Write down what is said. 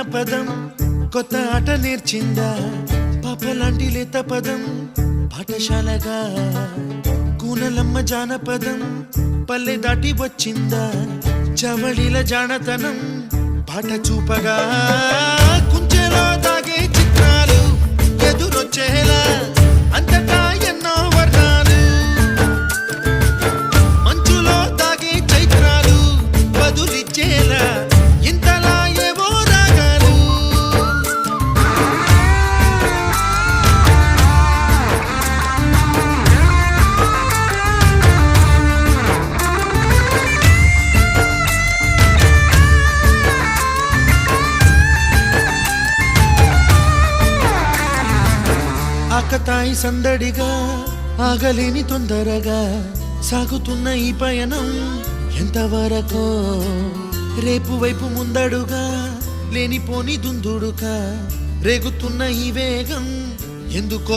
జానపదం కొత్త ఆట నేర్చిందా పాపలాంటి లేత పదం పాఠశాలగా కూనలమ్మ జానపదం పల్లె దాటి వచ్చిందా చవళిల జానతనం పాట చూపగా కుంచెలో దాగే చిత్రాలు ఎదురొచ్చేలా అంతటా ఎన్నో వర్ణాలు మంచులో దాగే చైత్రాలు బదులిచ్చేలా ఇంతలా ఏవో రాగాలు ఆకతాయి సందడిగా ఆగలేని తొందరగా సాగుతున్న ఈ పయనం ఎంతవరకో రేపు వైపు ముందడుగా లేనిపోని దుందుడుగా రేగుతున్న ఈ వేగం ఎందుకో